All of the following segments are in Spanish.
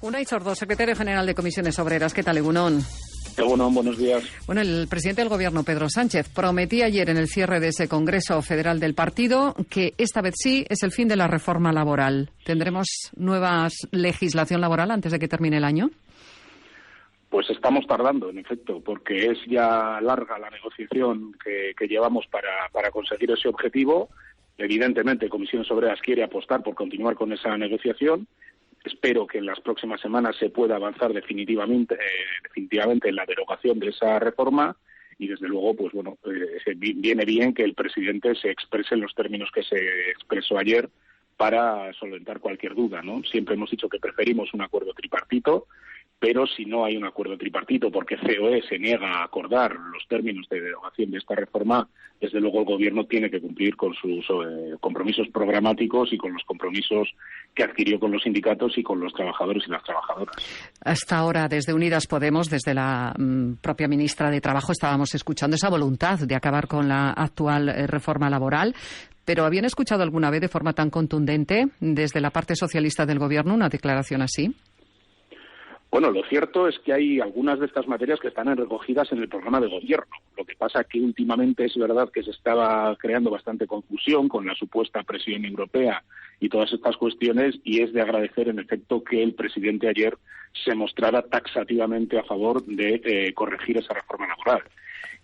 Unai Sordo, secretario general de Comisiones Obreras. ¿Qué tal, Egunon? Egunon, buenos días. Bueno, el presidente del Gobierno, Pedro Sánchez, prometía ayer en el cierre de ese Congreso Federal del Partido que esta vez sí es el fin de la reforma laboral. ¿Tendremos nueva legislación laboral antes de que termine el año? Pues estamos tardando, en efecto, porque es ya larga la negociación que llevamos para conseguir ese objetivo. Evidentemente, Comisiones Obreras quiere apostar por continuar con esa negociación. Espero que en las próximas semanas se pueda avanzar definitivamente en la derogación de esa reforma y, desde luego, pues bueno, viene bien que el presidente se exprese en los términos que se expresó ayer para solventar cualquier duda, ¿no? Siempre hemos dicho que preferimos un acuerdo tripartito, pero si no hay un acuerdo tripartito porque COE se niega a acordar los términos de derogación de esta reforma, desde luego el Gobierno tiene que cumplir con sus compromisos programáticos y con los compromisos que adquirió con los sindicatos y con los trabajadores y las trabajadoras. Hasta ahora, desde Unidas Podemos, desde la propia ministra de Trabajo, estábamos escuchando esa voluntad de acabar con la actual reforma laboral. ¿Pero habían escuchado alguna vez de forma tan contundente desde la parte socialista del Gobierno una declaración así? Bueno, lo cierto es que hay algunas de estas materias que están recogidas en el programa de gobierno. Lo que pasa es que últimamente es verdad que se estaba creando bastante confusión con la supuesta presión europea y todas estas cuestiones, y es de agradecer, en efecto, que el presidente ayer se mostrara taxativamente a favor de corregir esa reforma laboral.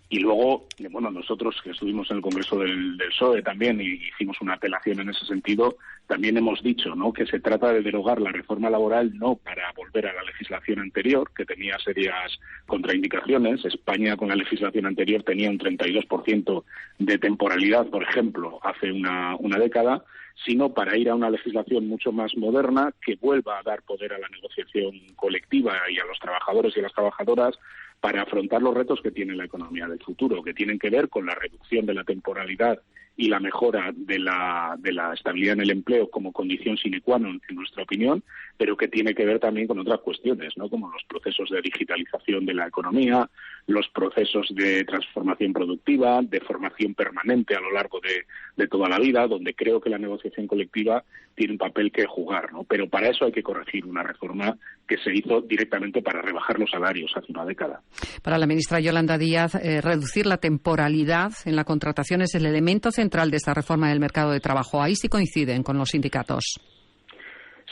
Y luego, bueno, nosotros que estuvimos en el Congreso del PSOE también y hicimos una apelación en ese sentido, también hemos dicho, ¿no?, que se trata de derogar la reforma laboral no para volver a la legislación anterior, que tenía serias contraindicaciones. España, con la legislación anterior, tenía un 32% de temporalidad, por ejemplo, hace una década, sino para ir a una legislación mucho más moderna que vuelva a dar poder a la negociación colectiva y a los trabajadores y a las trabajadoras para afrontar los retos que tiene la economía del futuro, que tienen que ver con la reducción de la temporalidad y la mejora de la estabilidad en el empleo como condición sine qua non, en nuestra opinión, pero que tiene que ver también con otras cuestiones, ¿no?, como los procesos de digitalización de la economía, los procesos de transformación productiva, de formación permanente a lo largo de toda la vida, donde creo que la negociación colectiva tiene un papel que jugar, ¿no? Pero para eso hay que corregir una reforma que se hizo directamente para rebajar los salarios hace una década. Para la ministra Yolanda Díaz, reducir la temporalidad en la contratación es el elemento central de esta reforma del mercado de trabajo. Ahí sí coinciden con los sindicatos.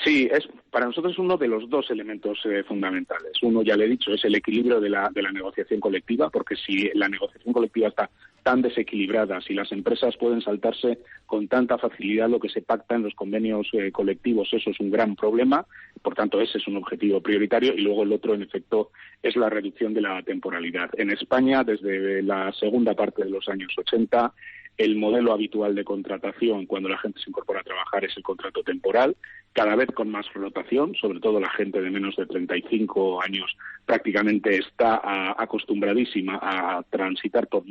Sí, para nosotros es uno de los dos elementos fundamentales. Uno, ya le he dicho, es el equilibrio de la negociación colectiva, porque si la negociación colectiva está tan desequilibrada, si las empresas pueden saltarse con tanta facilidad lo que se pacta en los convenios colectivos, eso es un gran problema. Por tanto, ese es un objetivo prioritario. Y luego el otro, en efecto, es la reducción de la temporalidad. En España, desde la segunda parte de los años 80, el modelo habitual de contratación cuando la gente se incorpora a trabajar es el contrato temporal, cada vez con más rotación, sobre todo la gente de menos de 35 años prácticamente está acostumbradísima a transitar por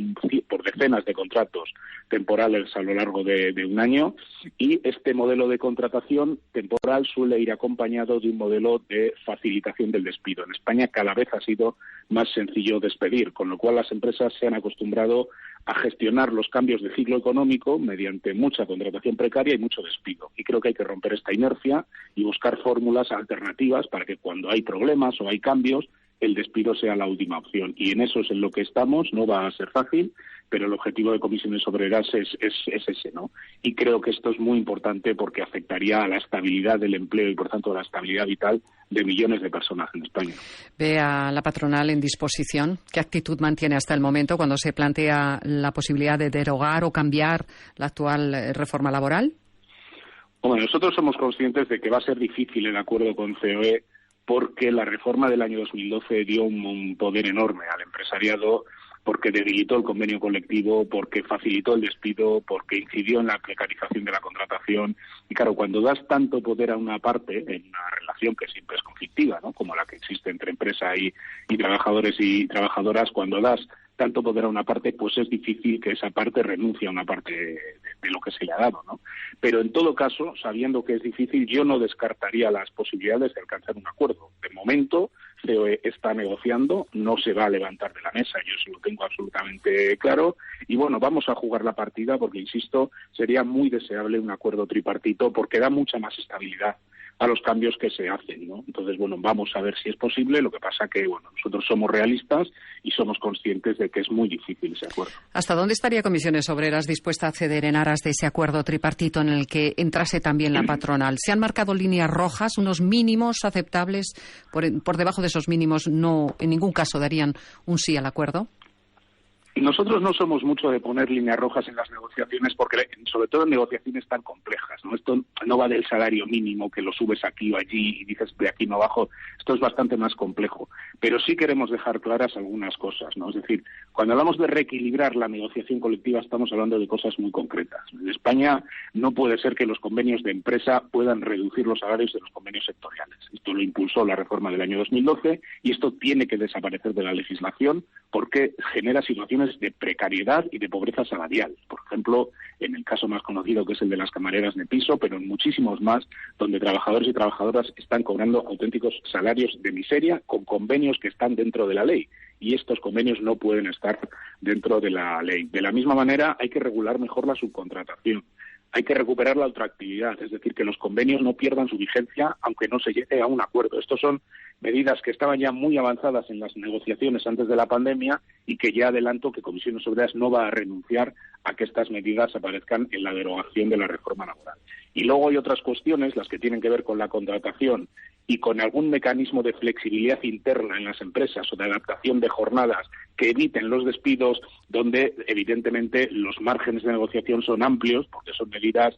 decenas de contratos temporales a lo largo de un año, y este modelo de contratación temporal suele ir acompañado de un modelo de facilitación del despido. En España cada vez ha sido más sencillo despedir, con lo cual las empresas se han acostumbrado a gestionar los cambios de ciclo económico mediante mucha contratación precaria y mucho despido. Y creo que hay que romper esta inercia y buscar fórmulas alternativas para que cuando hay problemas o hay cambios, el despido sea la última opción. Y en eso es en lo que estamos. No va a ser fácil, pero el objetivo de Comisiones Obreras es ese, ¿no? Y creo que esto es muy importante porque afectaría a la estabilidad del empleo y, por tanto, a la estabilidad vital de millones de personas en España. ¿Ve a la patronal en disposición? ¿Qué actitud mantiene hasta el momento cuando se plantea la posibilidad de derogar o cambiar la actual reforma laboral? Bueno, nosotros somos conscientes de que va a ser difícil el acuerdo con COE porque la reforma del año 2012 dio un poder enorme al empresariado, porque debilitó el convenio colectivo, porque facilitó el despido, porque incidió en la precarización de la contratación. Y claro, cuando das tanto poder a una parte, en una relación que siempre es conflictiva, ¿no?, como la que existe entre empresa y trabajadores y trabajadoras, cuando das tanto poder a una parte, pues es difícil que esa parte renuncie a una parte de lo que se le ha dado, ¿no? Pero en todo caso, sabiendo que es difícil, yo no descartaría las posibilidades de alcanzar un acuerdo. De momento, COE está negociando, no se va a levantar de la mesa, yo eso lo tengo absolutamente claro, y bueno, vamos a jugar la partida porque, insisto, sería muy deseable un acuerdo tripartito porque da mucha más estabilidad a los cambios que se hacen, ¿no? Entonces, bueno, vamos a ver si es posible. Lo que pasa que, bueno, nosotros somos realistas y somos conscientes de que es muy difícil ese acuerdo. ¿Hasta dónde estaría Comisiones Obreras dispuesta a ceder en aras de ese acuerdo tripartito en el que entrase también la patronal? ¿Se han marcado líneas rojas, unos mínimos aceptables? Por debajo de esos mínimos no, en ningún caso darían un sí al acuerdo. Nosotros no somos mucho de poner líneas rojas en las negociaciones, porque sobre todo en negociaciones tan complejas, ¿no? Esto no va del salario mínimo, que lo subes aquí o allí y dices de aquí no bajo. Esto es bastante más complejo. Pero sí queremos dejar claras algunas cosas, ¿no? Es decir, cuando hablamos de reequilibrar la negociación colectiva estamos hablando de cosas muy concretas. En España no puede ser que los convenios de empresa puedan reducir los salarios de los convenios sectoriales. Esto lo impulsó la reforma del año 2012 y esto tiene que desaparecer de la legislación porque genera situaciones de precariedad y de pobreza salarial. Por ejemplo, en el caso más conocido, que es el de las camareras de piso, pero en muchísimos más, donde trabajadores y trabajadoras están cobrando auténticos salarios de miseria con convenios que están dentro de la ley. Y estos convenios no pueden estar dentro de la ley. De la misma manera, hay que regular mejor la subcontratación. Hay que recuperar la ultraactividad, es decir, que los convenios no pierdan su vigencia aunque no se llegue a un acuerdo. Estos son medidas que estaban ya muy avanzadas en las negociaciones antes de la pandemia y que ya adelanto que Comisiones Obreras no va a renunciar a que estas medidas aparezcan en la derogación de la reforma laboral. Y luego hay otras cuestiones, las que tienen que ver con la contratación y con algún mecanismo de flexibilidad interna en las empresas o de adaptación de jornadas que eviten los despidos, donde evidentemente los márgenes de negociación son amplios, porque son medidas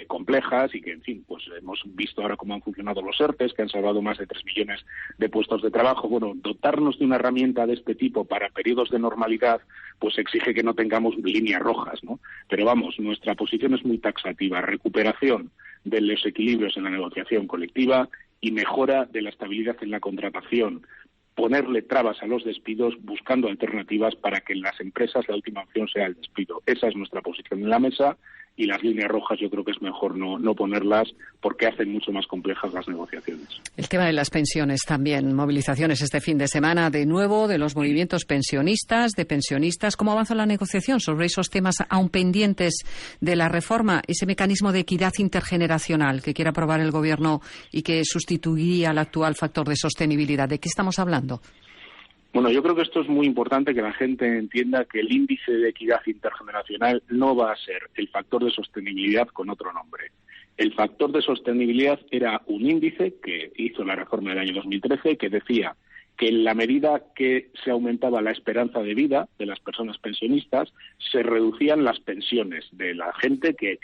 complejas y que, en fin, pues hemos visto ahora cómo han funcionado los ERTEs, que han salvado más de 3 millones de puestos de trabajo. Bueno, dotarnos de una herramienta de este tipo para periodos de normalidad, pues exige que no tengamos líneas rojas, ¿no? Pero vamos, nuestra posición es muy taxativa: recuperación de los equilibrios en la negociación colectiva y mejora de la estabilidad en la contratación, ponerle trabas a los despidos buscando alternativas para que en las empresas la última opción sea el despido. Esa es nuestra posición en la mesa. Y las líneas rojas yo creo que es mejor no ponerlas porque hacen mucho más complejas las negociaciones. El tema de las pensiones también. Movilizaciones este fin de semana de nuevo de los movimientos pensionistas, de pensionistas. ¿Cómo avanza la negociación sobre esos temas aún pendientes de la reforma? Ese mecanismo de equidad intergeneracional que quiere aprobar el Gobierno y que sustituiría al actual factor de sostenibilidad. ¿De qué estamos hablando? Bueno, yo creo que esto es muy importante, que la gente entienda que el índice de equidad intergeneracional no va a ser el factor de sostenibilidad con otro nombre. El factor de sostenibilidad era un índice que hizo la reforma del año 2013 que decía que en la medida que se aumentaba la esperanza de vida de las personas pensionistas, se reducían las pensiones de la gente que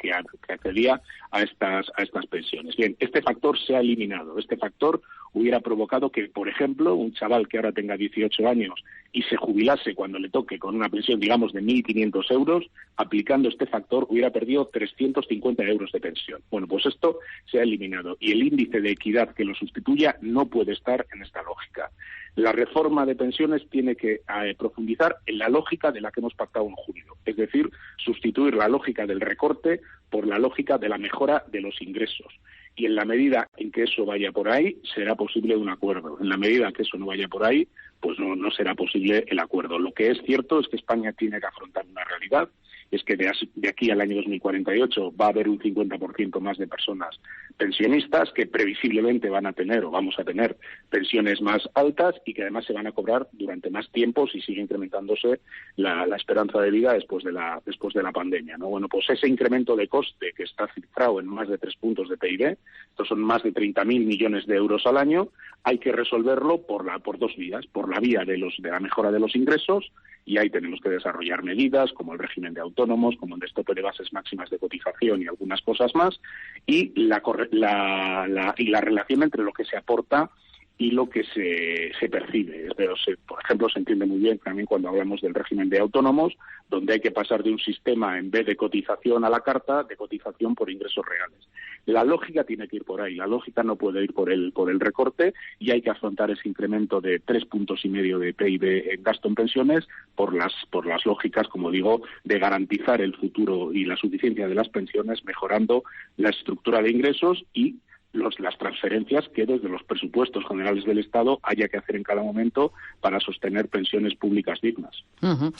accedía a estas pensiones. Bien, este factor se ha eliminado. Este factor hubiera provocado que, por ejemplo, un chaval que ahora tenga 18 años y se jubilase cuando le toque con una pensión, digamos, de 1.500 euros, aplicando este factor hubiera perdido 350 euros de pensión. Bueno, pues esto se ha eliminado y el índice de equidad que lo sustituya no puede estar en esta lógica. La reforma de pensiones tiene que profundizar en la lógica de la que hemos pactado en junio, es decir, sustituir la lógica del recorte por la lógica de la mejora de los ingresos. Y en la medida en que eso vaya por ahí, será posible un acuerdo. En la medida que eso no vaya por ahí, pues no será posible el acuerdo. Lo que es cierto es que España tiene que afrontar una realidad, es que de aquí al año 2048 va a haber un 50% más de personas pensionistas que previsiblemente van a tener o vamos a tener pensiones más altas y que además se van a cobrar durante más tiempo si sigue incrementándose la esperanza de vida después de la pandemia, ¿no? Bueno, pues ese incremento de coste que está cifrado en más de 3 puntos de PIB, estos son más de 30.000 millones de euros al año, hay que resolverlo por dos vías: por la vía de la mejora de los ingresos, y ahí tenemos que desarrollar medidas como el régimen de autónomos, como el de tope de bases máximas de cotización y algunas cosas más, y la relación entre lo que se aporta y lo que se percibe. Pero, por ejemplo, se entiende muy bien también cuando hablamos del régimen de autónomos, donde hay que pasar de un sistema, en vez de cotización a la carta, de cotización por ingresos reales. La lógica tiene que ir por ahí, la lógica no puede ir por el recorte, y hay que afrontar ese incremento de 3,5 puntos de PIB en gasto en pensiones por las lógicas, como digo, de garantizar el futuro y la suficiencia de las pensiones, mejorando la estructura de ingresos y las transferencias que desde los presupuestos generales del Estado haya que hacer en cada momento para sostener pensiones públicas dignas. Uh-huh.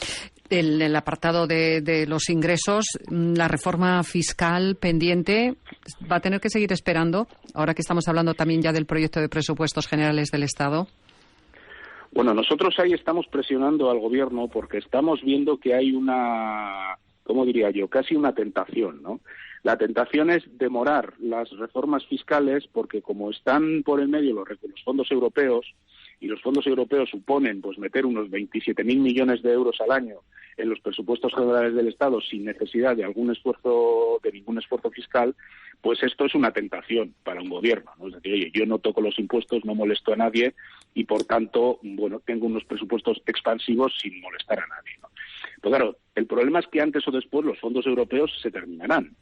el apartado de los ingresos, la reforma fiscal pendiente, ¿va a tener que seguir esperando, ahora que estamos hablando también ya del proyecto de presupuestos generales del Estado? Bueno, nosotros ahí estamos presionando al Gobierno porque estamos viendo que hay una, ¿cómo diría yo?, casi una tentación, ¿no? La tentación es demorar las reformas fiscales porque como están por el medio los fondos europeos, y los fondos europeos suponen pues meter unos 27.000 millones de euros al año en los presupuestos generales del Estado sin necesidad de ningún esfuerzo fiscal, pues esto es una tentación para un gobierno, ¿no? Es decir, oye, yo no toco los impuestos, no molesto a nadie y por tanto, bueno, tengo unos presupuestos expansivos sin molestar a nadie, ¿no? Pues claro, el problema es que antes o después los fondos europeos se terminarán.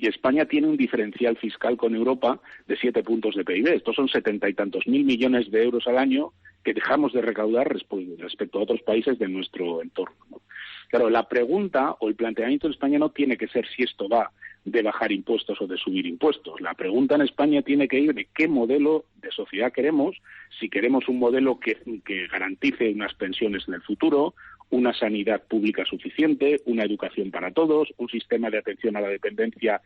Y España tiene un diferencial fiscal con Europa de 7 puntos de PIB. Estos son 70 y tantos mil millones de euros al año que dejamos de recaudar respecto a otros países de nuestro entorno, ¿no? Claro, la pregunta o el planteamiento en España no tiene que ser si esto va de bajar impuestos o de subir impuestos. La pregunta en España tiene que ir de qué modelo de sociedad queremos, si queremos un modelo que garantice unas pensiones en el futuro, una sanidad pública suficiente, una educación para todos, un sistema de atención a la dependencia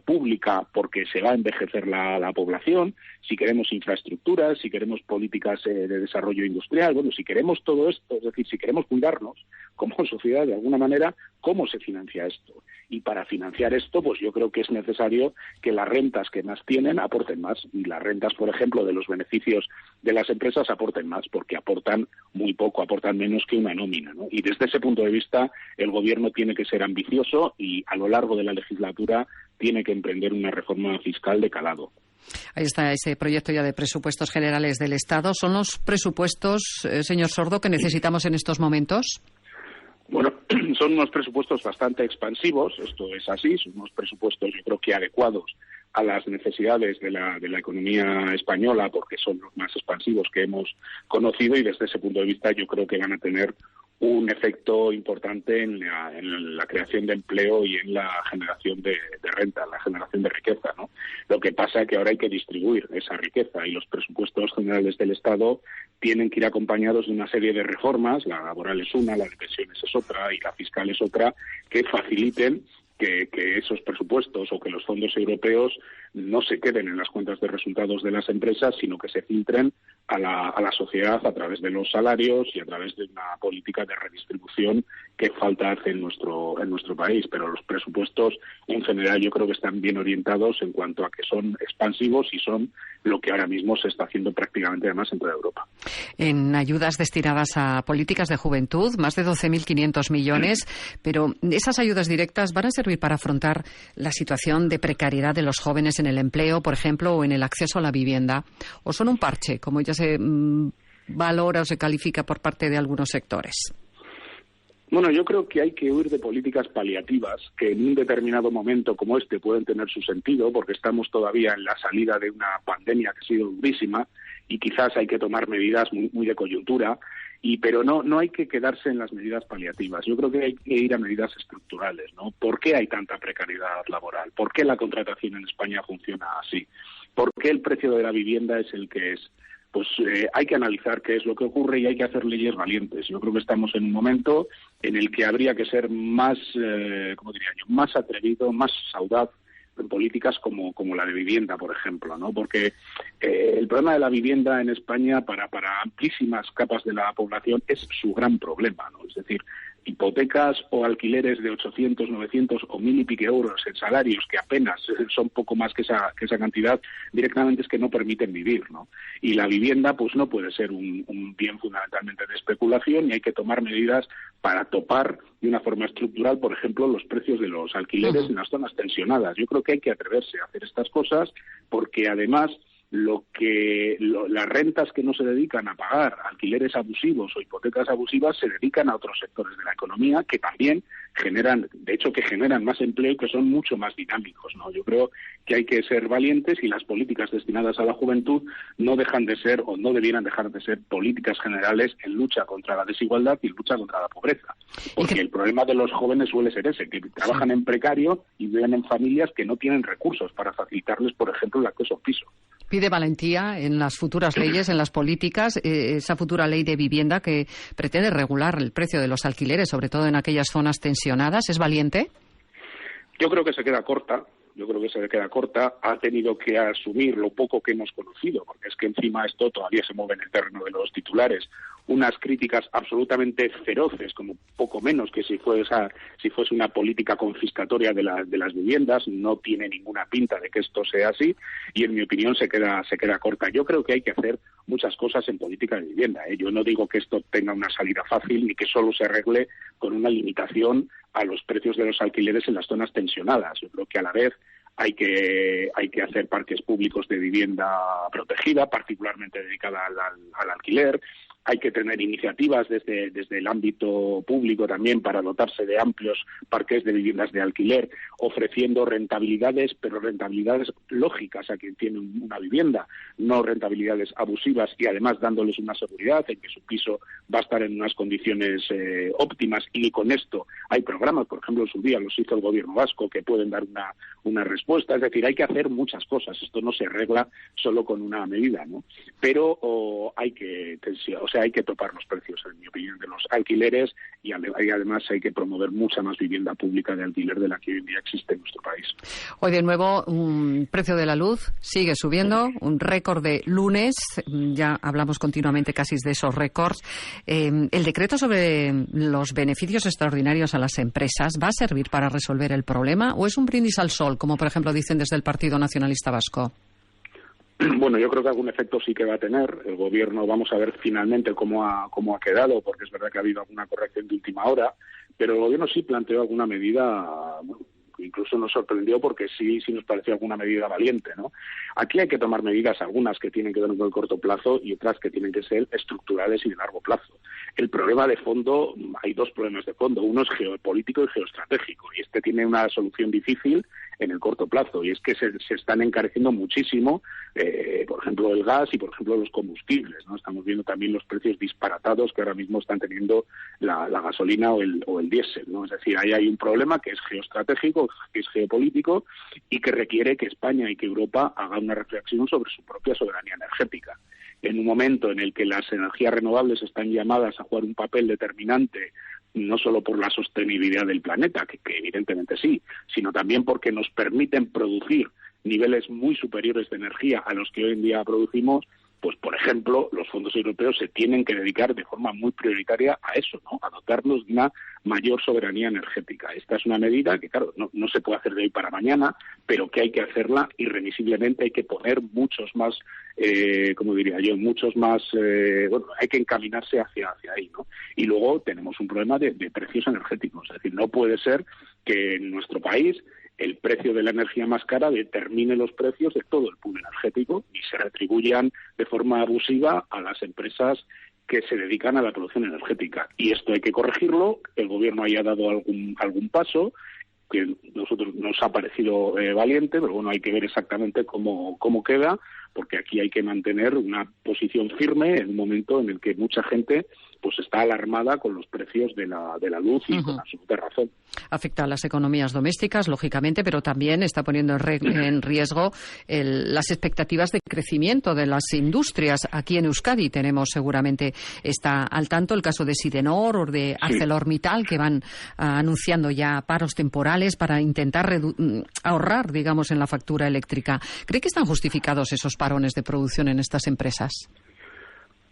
pública porque se va a envejecer la población, si queremos infraestructuras, si queremos políticas de desarrollo industrial, bueno, si queremos todo esto, es decir, si queremos cuidarnos como sociedad de alguna manera, ¿cómo se financia esto? Y para financiar esto, pues yo creo que es necesario que las rentas que más tienen aporten más y las rentas, por ejemplo, de los beneficios de las empresas aporten más porque aportan muy poco, aportan menos que una nómina, ¿no? Y desde ese punto de vista, el Gobierno tiene que ser ambicioso y a lo largo de la legislatura tiene que emprender una reforma fiscal de calado. Ahí está ese proyecto ya de presupuestos generales del Estado. ¿Son los presupuestos, señor Sordo, que necesitamos en estos momentos? Bueno, son unos presupuestos bastante expansivos, esto es así, son unos presupuestos yo creo que adecuados a las necesidades de la economía española porque son los más expansivos que hemos conocido y desde ese punto de vista yo creo que van a tener un efecto importante en la creación de empleo y en la generación de renta, la generación de riqueza, ¿no? Lo que pasa es que ahora hay que distribuir esa riqueza y los presupuestos generales del Estado tienen que ir acompañados de una serie de reformas, la laboral es una, la de pensiones es otra y la fiscal es otra, que faciliten que esos presupuestos o que los fondos europeos no se queden en las cuentas de resultados de las empresas, sino que se filtren a la sociedad a través de los salarios y a través de una política de redistribución que falta hace en nuestro país. Pero los presupuestos, en general, yo creo que están bien orientados en cuanto a que son expansivos y son lo que ahora mismo se está haciendo prácticamente además en toda Europa. En ayudas destinadas a políticas de juventud, más de 12.500 millones, pero esas ayudas directas van a servir para afrontar la situación de precariedad de los jóvenes en el empleo, por ejemplo, o en el acceso a la vivienda, o son un parche, como ya se valora o se califica por parte de algunos sectores. Bueno, yo creo que hay que huir de políticas paliativas que en un determinado momento como este pueden tener su sentido porque estamos todavía en la salida de una pandemia que ha sido durísima y quizás hay que tomar medidas muy de coyuntura, pero no hay que quedarse en las medidas paliativas. Yo creo que hay que ir a medidas estructurales, ¿no? ¿Por qué hay tanta precariedad laboral? ¿Por qué la contratación en España funciona así? ¿Por qué el precio de la vivienda es el que es? Pues hay que analizar qué es lo que ocurre y hay que hacer leyes valientes. Yo creo que estamos en un momento en el que habría que ser más, más atrevido, más audaz en políticas como la de vivienda, por ejemplo, ¿no? Porque el problema de la vivienda en España para amplísimas capas de la población es su gran problema, ¿no? Es decir, hipotecas o alquileres de 800, 900 o 1.000 y pico euros en salarios que apenas son poco más que esa cantidad, directamente es que no permiten vivir, ¿no? Y la vivienda pues no puede ser un bien fundamentalmente de especulación y hay que tomar medidas para topar de una forma estructural, por ejemplo, los precios de los alquileres en las zonas tensionadas. Yo creo que hay que atreverse a hacer estas cosas porque además las rentas que no se dedican a pagar alquileres abusivos o hipotecas abusivas se dedican a otros sectores de la economía que también generan más empleo y que son mucho más dinámicos, ¿no? Yo creo que hay que ser valientes y las políticas destinadas a la juventud no dejan de ser o no debieran dejar de ser políticas generales en lucha contra la desigualdad y en lucha contra la pobreza. Porque el problema de los jóvenes suele ser ese, que trabajan en precario y viven en familias que no tienen recursos para facilitarles, por ejemplo, el acceso a un piso. Pide valentía en las futuras leyes, en las políticas, esa futura ley de vivienda que pretende regular el precio de los alquileres, sobre todo en aquellas zonas tensionadas. ¿Es valiente? Yo creo que se queda corta. Ha tenido que asumir lo poco que hemos conocido, porque es que encima esto todavía se mueve en el terreno de los titulares. Unas críticas absolutamente feroces, como poco menos que si fuese una política confiscatoria de las viviendas. No tiene ninguna pinta de que esto sea así, y en mi opinión se queda corta. Yo creo que hay que hacer muchas cosas en política de vivienda. Yo no digo que esto tenga una salida fácil ni que solo se arregle con una limitación a los precios de los alquileres en las zonas tensionadas. Yo creo que a la vez hay que hacer parques públicos de vivienda protegida, particularmente dedicada al alquiler. Hay que tener iniciativas desde el ámbito público también para dotarse de amplios parques de viviendas de alquiler, ofreciendo rentabilidades, pero rentabilidades lógicas a quien tiene una vivienda, no rentabilidades abusivas, y además dándoles una seguridad en que su piso va a estar en unas condiciones óptimas. Y con esto hay programas, por ejemplo, en su día los hizo el gobierno vasco, que pueden dar una respuesta. Es decir, hay que hacer muchas cosas. Esto no se arregla solo con una medida, ¿no? Pero hay que topar los precios, en mi opinión, de los alquileres, y además hay que promover mucha más vivienda pública de alquiler de la que hoy en día existe en nuestro país. Hoy de nuevo, un precio de la luz sigue subiendo, un récord de lunes, ya hablamos continuamente casi de esos récords. El decreto sobre los beneficios extraordinarios a las empresas, ¿va a servir para resolver el problema o es un brindis al sol, como por ejemplo dicen desde el Partido Nacionalista Vasco? Bueno, yo creo que algún efecto sí que va a tener. El Gobierno, vamos a ver finalmente cómo ha quedado, porque es verdad que ha habido alguna corrección de última hora, pero el Gobierno sí planteó alguna medida. Incluso nos sorprendió porque sí nos pareció alguna medida valiente, ¿no? Aquí hay que tomar medidas, algunas que tienen que ver con el corto plazo y otras que tienen que ser estructurales y de largo plazo. El problema de fondo, hay dos problemas de fondo. Uno es geopolítico y geoestratégico, y este tiene una solución difícil en el corto plazo, y es que se están encareciendo muchísimo, por ejemplo, el gas y, por ejemplo, los combustibles, ¿no? Estamos viendo también los precios disparatados que ahora mismo están teniendo la gasolina o el diésel, ¿no? Es decir, ahí hay un problema que es geoestratégico, que es geopolítico, y que requiere que España y que Europa hagan una reflexión sobre su propia soberanía energética. En un momento en el que las energías renovables están llamadas a jugar un papel determinante, no solo por la sostenibilidad del planeta, que evidentemente sí, sino también porque nos permiten producir niveles muy superiores de energía a los que hoy en día producimos, pues, por ejemplo, los fondos europeos se tienen que dedicar de forma muy prioritaria a eso, ¿no? A dotarnos de una mayor soberanía energética. Esta es una medida que, claro, no se puede hacer de hoy para mañana, pero que hay que hacerla irremisiblemente. Hay que poner muchos más, hay que encaminarse hacia ahí, ¿no? Y luego tenemos un problema de precios energéticos. Es decir, no puede ser que en nuestro país el precio de la energía más cara determine los precios de todo el pool energético y se retribuyan de forma abusiva a las empresas que se dedican a la producción energética. Y esto hay que corregirlo. El Gobierno haya dado algún paso que nosotros nos ha parecido valiente, pero bueno, hay que ver exactamente cómo queda, porque aquí hay que mantener una posición firme en un momento en el que mucha gente pues está alarmada con los precios de la luz y con absoluta razón. Afecta a las economías domésticas, lógicamente, pero también está poniendo en riesgo las expectativas de crecimiento de las industrias. Aquí en Euskadi tenemos, seguramente está al tanto, el caso de Sidenor o de ArcelorMittal, que van anunciando ya paros temporales para intentar ahorrar, digamos, en la factura eléctrica. ¿Cree que están justificados esos parones de producción en estas empresas?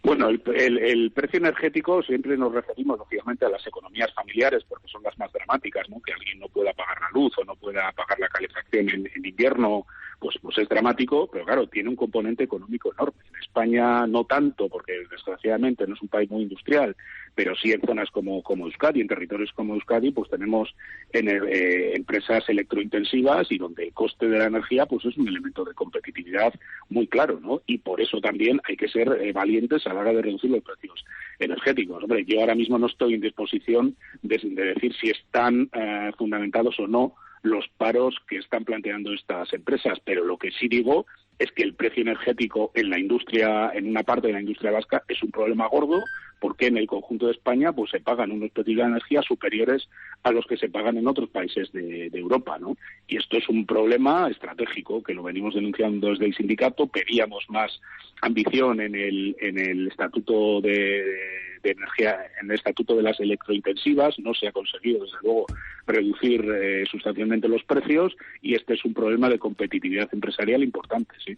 Bueno, el precio energético siempre nos referimos, lógicamente, a las economías familiares, porque son las más dramáticas, ¿no? Que alguien no pueda pagar la luz o no pueda pagar la calefacción en invierno, pues es dramático, pero claro, tiene un componente económico enorme. En España no tanto, porque desgraciadamente no es un país muy industrial, pero sí en zonas como Euskadi, en territorios como Euskadi, pues tenemos empresas electrointensivas y donde el coste de la energía pues es un elemento de competitividad muy claro, ¿no? Y por eso también hay que ser valientes a la hora de reducir los precios energéticos. Hombre, yo ahora mismo no estoy en disposición de decir si están fundamentados o no los paros que están planteando estas empresas, pero lo que sí digo es que el precio energético en la industria, en una parte de la industria vasca, es un problema gordo, porque en el conjunto de España pues se pagan unos precios de energía superiores a los que se pagan en otros países de Europa, ¿no? Y esto es un problema estratégico que lo venimos denunciando desde el sindicato. Pedíamos más ambición en el estatuto de energía, en el estatuto de las electrointensivas. No se ha conseguido, desde luego, reducir sustancialmente los precios, y este es un problema de competitividad empresarial importante, sí.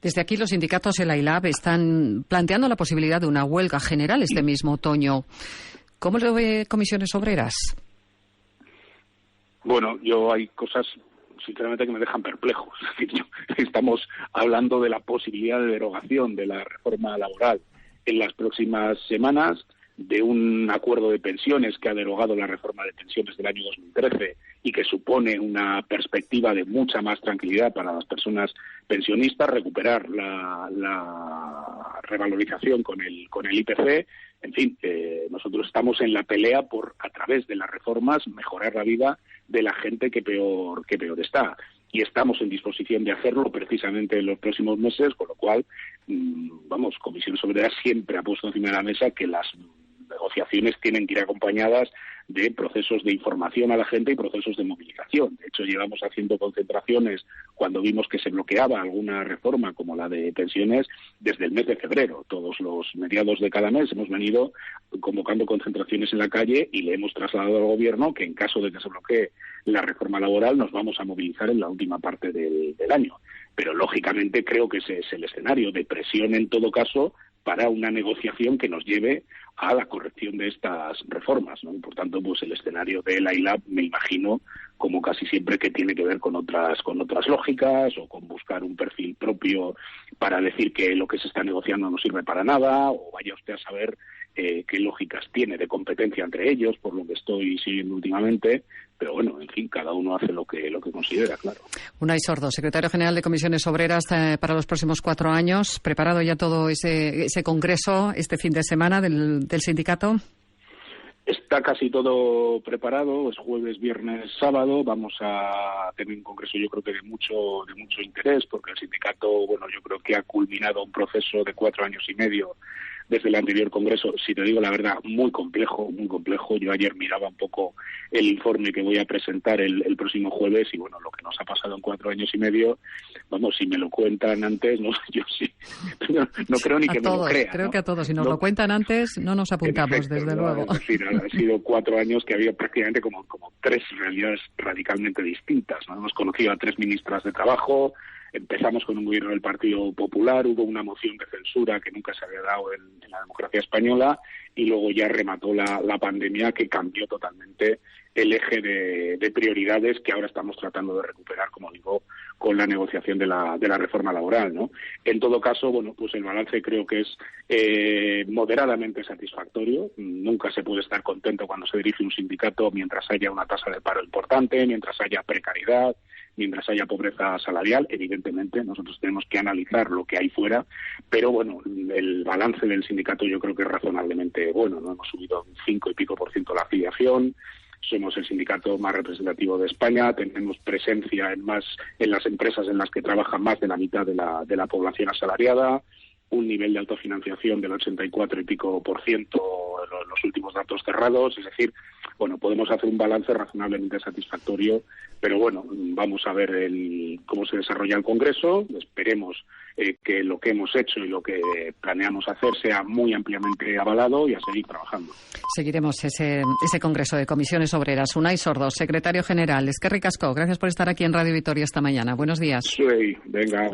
Desde aquí los sindicatos, el AILAB, están planteando la posibilidad de una huelga general este mismo otoño. ¿Cómo lo ve Comisiones Obreras? Bueno, hay cosas sinceramente que me dejan perplejo. Es decir, estamos hablando de la posibilidad de derogación de la reforma laboral en las próximas semanas, de un acuerdo de pensiones que ha derogado la reforma de pensiones del año 2013 y que supone una perspectiva de mucha más tranquilidad para las personas pensionistas, recuperar la revalorización con el IPC. En fin, nosotros estamos en la pelea por, a través de las reformas, mejorar la vida de la gente que peor está. Y estamos en disposición de hacerlo precisamente en los próximos meses, con lo cual, Comisiones Obreras siempre ha puesto encima de la mesa que las negociaciones tienen que ir acompañadas de procesos de información a la gente y procesos de movilización. De hecho, llevamos haciendo concentraciones cuando vimos que se bloqueaba alguna reforma como la de pensiones desde el mes de febrero. Todos los mediados de cada mes hemos venido convocando concentraciones en la calle y le hemos trasladado al Gobierno que en caso de que se bloquee la reforma laboral nos vamos a movilizar en la última parte del año. Pero, lógicamente, creo que ese es el escenario de presión en todo caso para una negociación que nos lleve a la corrección de estas reformas, ¿no? Por tanto, pues el escenario del AILAB me imagino, como casi siempre, que tiene que ver con otras lógicas, o con buscar un perfil propio para decir que lo que se está negociando no sirve para nada, o vaya usted a saber qué lógicas tiene de competencia entre ellos, por lo que estoy siguiendo últimamente. Pero bueno, en fin, cada uno hace lo que considera, claro. Unai Sordo, secretario general de Comisiones Obreras, para los próximos 4 años. ¿Preparado ya todo ese congreso este fin de semana del sindicato? Está casi todo preparado. Es jueves, viernes, sábado. Vamos a tener un congreso, yo creo que de mucho interés, porque el sindicato, yo creo que ha culminado un proceso de 4 años y medio desde el anterior congreso, si te digo la verdad, muy complejo. Yo ayer miraba un poco el informe que voy a presentar el próximo jueves y, lo que nos ha pasado en 4 años y medio, si me lo cuentan antes, yo sí, no creo ni que me lo crean. Creo que a todos, si nos lo cuentan antes, no nos apuntamos, efecto, desde luego. Es decir, han sido 4 años que había prácticamente como 3 realidades radicalmente distintas, ¿no? Hemos conocido a 3 ministras de Trabajo. Empezamos con un gobierno del Partido Popular, hubo una moción de censura que nunca se había dado en la democracia española, y luego ya remató la pandemia, que cambió totalmente el eje de prioridades que ahora estamos tratando de recuperar, como digo, con la negociación de la reforma laboral, ¿no? En todo caso, pues el balance creo que es moderadamente satisfactorio. Nunca se puede estar contento cuando se dirige un sindicato mientras haya una tasa de paro importante, mientras haya precariedad, mientras haya pobreza salarial. Evidentemente, nosotros tenemos que analizar lo que hay fuera, pero el balance del sindicato yo creo que es razonablemente bueno, ¿no? Hemos subido un 5 y pico % la afiliación, somos el sindicato más representativo de España, tenemos presencia en las empresas en las que trabaja más de la mitad de la población asalariada, un nivel de autofinanciación del 84 y pico % en los últimos datos cerrados. Es decir, podemos hacer un balance razonablemente satisfactorio, pero vamos a ver cómo se desarrolla el Congreso. Esperemos que lo que hemos hecho y lo que planeamos hacer sea muy ampliamente avalado, y a seguir trabajando. Seguiremos ese Congreso de Comisiones Obreras. Unai Sordo, secretario general. Eskerrik asko, gracias por estar aquí en Radio Vitoria esta mañana. Buenos días. Sí, venga.